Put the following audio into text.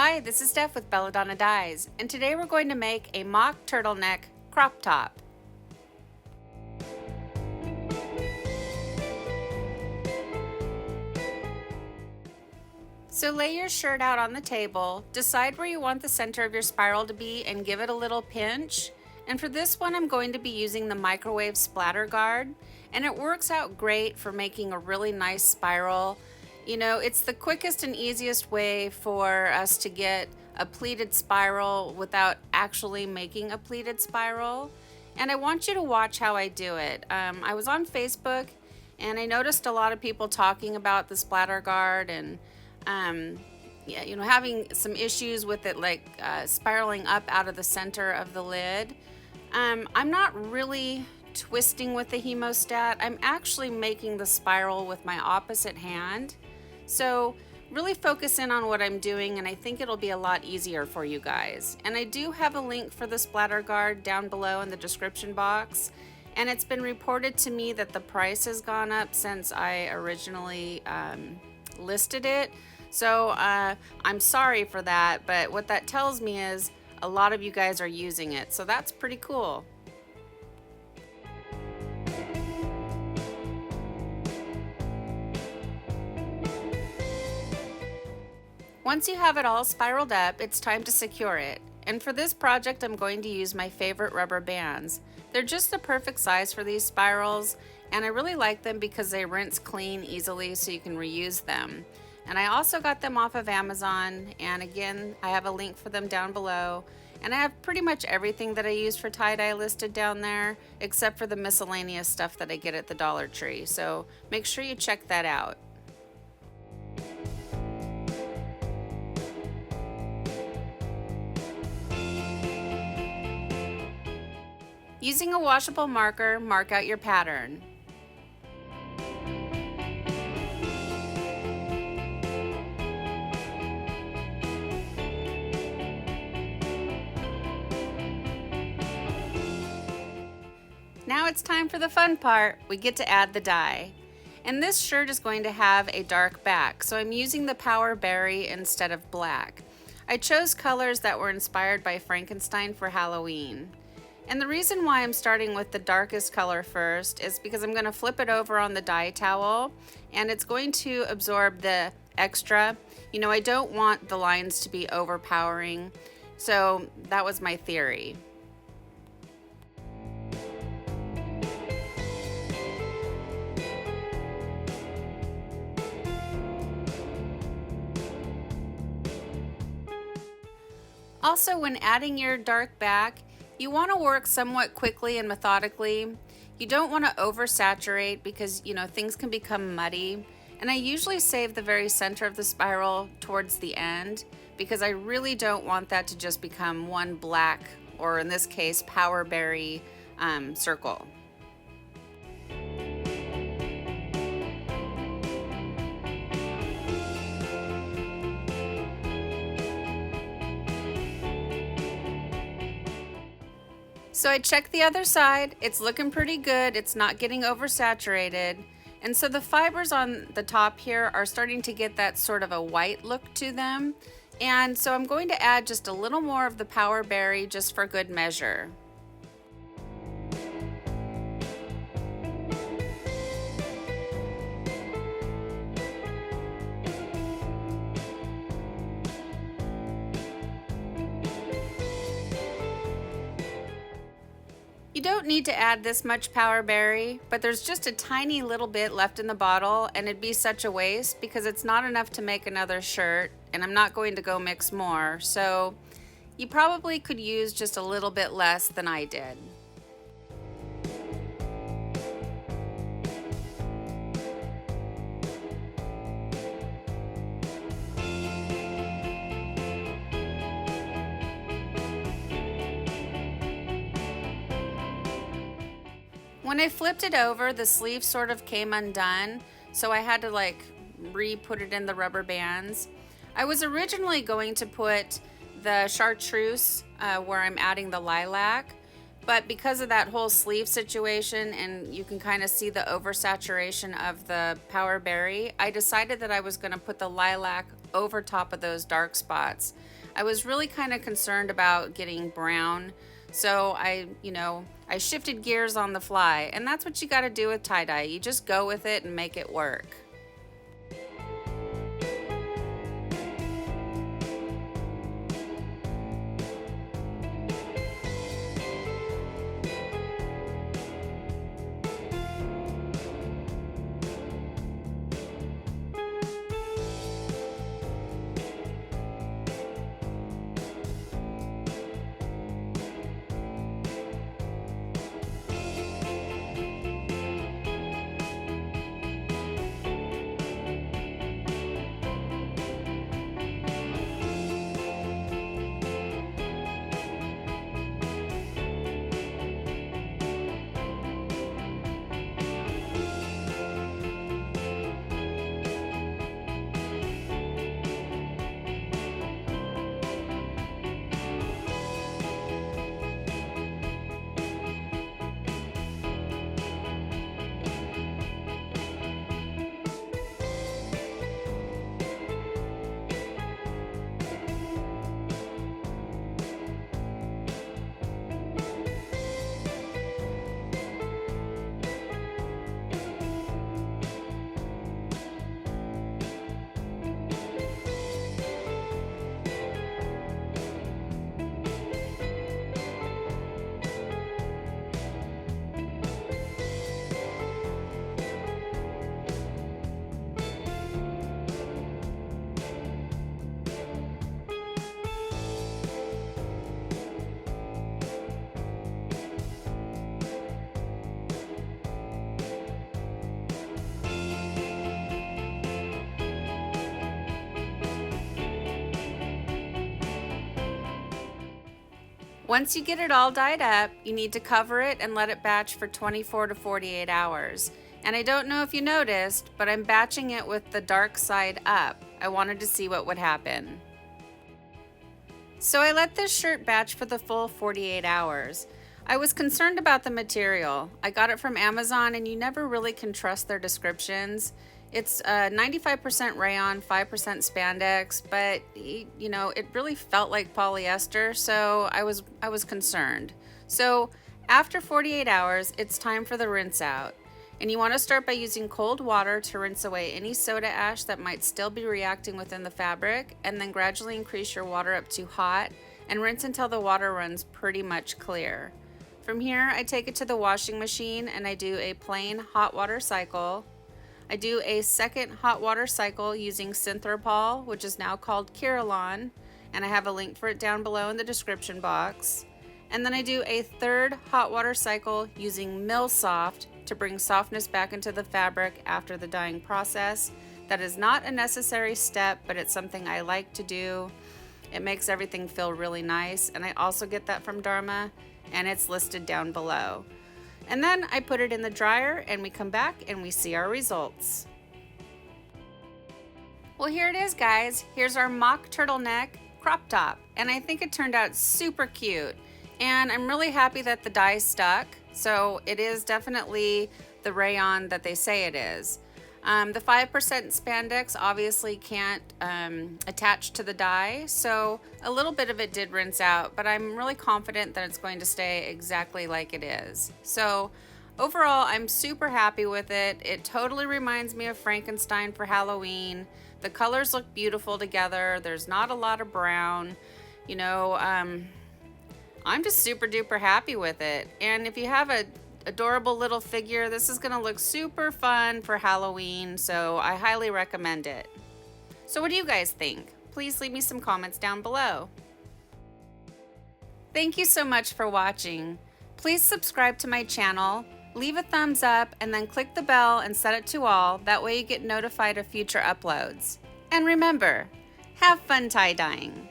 Hi, this is Steph with Belladonna Dyes, and today we're going to make a mock turtleneck crop top. So lay your shirt out on the table, decide where you want the center of your spiral to be and give it a little pinch. And for this one I'm going to be using the microwave splatter guard, and it works out great for making a really nice spiral. You know, it's the quickest and easiest way for us to get a pleated spiral without actually making a pleated spiral. And I want you to watch how I do it. I was on Facebook and I noticed a lot of people talking about the splatter guard and yeah, you know, having some issues with it, like spiraling up out of the center of the lid. I'm not really twisting with the hemostat. I'm actually making the spiral with my opposite hand. So really focus in on what I'm doing, and I think it'll be a lot easier for you guys. And I do have a link for the splatter guard down below in the description box. And it's been reported to me that the price has gone up since I originally listed it. So I'm sorry for that, but what that tells me is a lot of you guys are using it, so that's pretty cool. Once you have it all spiraled up, it's time to secure it. And for this project, I'm going to use my favorite rubber bands. They're just the perfect size for these spirals, and I really like them because they rinse clean easily so you can reuse them. And I also got them off of Amazon, and again, I have a link for them down below. And I have pretty much everything that I use for tie-dye listed down there, except for the miscellaneous stuff that I get at the Dollar Tree. So make sure you check that out. Using a washable marker, mark out your pattern. Now it's time for the fun part. We get to add the dye. And this shirt is going to have a dark back, so I'm using the Power Berry instead of black. I chose colors that were inspired by Frankenstein for Halloween. And the reason why I'm starting with the darkest color first is because I'm going to flip it over on the dye towel, and it's going to absorb the extra. You know, I don't want the lines to be overpowering, so that was my theory. Also, when adding your dark back, you want to work somewhat quickly and methodically. You don't want to oversaturate because, you know, things can become muddy. And I usually save the very center of the spiral towards the end because I really don't want that to just become one black, or in this case, Power Berry circle. So I checked the other side, it's looking pretty good, it's not getting oversaturated. And so the fibers on the top here are starting to get that sort of a white look to them. And so I'm going to add just a little more of the Power Berry just for good measure. You don't need to add this much Power Berry, but there's just a tiny little bit left in the bottle, and it'd be such a waste because it's not enough to make another shirt, and I'm not going to go mix more, so you probably could use just a little bit less than I did. When I flipped it over, the sleeve sort of came undone, so I had to like re-put it in the rubber bands. I was originally going to put the chartreuse where I'm adding the lilac, but because of that whole sleeve situation, and you can kind of see the oversaturation of the Power Berry, I decided that I was going to put the lilac over top of those dark spots. I was really kind of concerned about getting brown, so I shifted gears on the fly, and that's what you got to do with tie-dye. You just go with it and make it work. Once you get it all dyed up, you need to cover it and let it batch for 24 to 48 hours. And I don't know if you noticed, but I'm batching it with the dark side up. I wanted to see what would happen. So I let this shirt batch for the full 48 hours. I was concerned about the material. I got it from Amazon, and you never really can trust their descriptions. It's 95% rayon, 5% spandex, but it really felt like polyester, so I was concerned. So after 48 hours, it's time for the rinse out. And you want to start by using cold water to rinse away any soda ash that might still be reacting within the fabric, and then gradually increase your water up to hot and rinse until the water runs pretty much clear. From here, I take it to the washing machine and I do a plain hot water cycle. I do a second hot water cycle using Synthropol, which is now called Kirillon, and I have a link for it down below in the description box. And then I do a third hot water cycle using Millsoft to bring softness back into the fabric after the dyeing process. That is not a necessary step, but it's something I like to do. It makes everything feel really nice, and I also get that from Dharma, and it's listed down below. And then I put it in the dryer and we come back and we see our results. Well, here it is, guys. Here's our mock turtleneck crop top, and I think it turned out super cute. And I'm really happy that the dye stuck. So it is definitely the rayon that they say it is. The 5% spandex obviously can't attach to the dye, so a little bit of it did rinse out, but I'm really confident that it's going to stay exactly like it is. So overall, I'm super happy with it. It totally reminds me of Frankenstein for Halloween. The colors look beautiful together. There's not a lot of brown. I'm just super duper happy with it. And if you have a adorable little figure, this is gonna look super fun for Halloween, so I highly recommend it. So what do you guys think? Please leave me some comments down below. Thank you so much for watching. Please subscribe to my channel, leave a thumbs up, and then click the bell and set it to all. That way you get notified of future uploads. And remember, have fun tie-dyeing.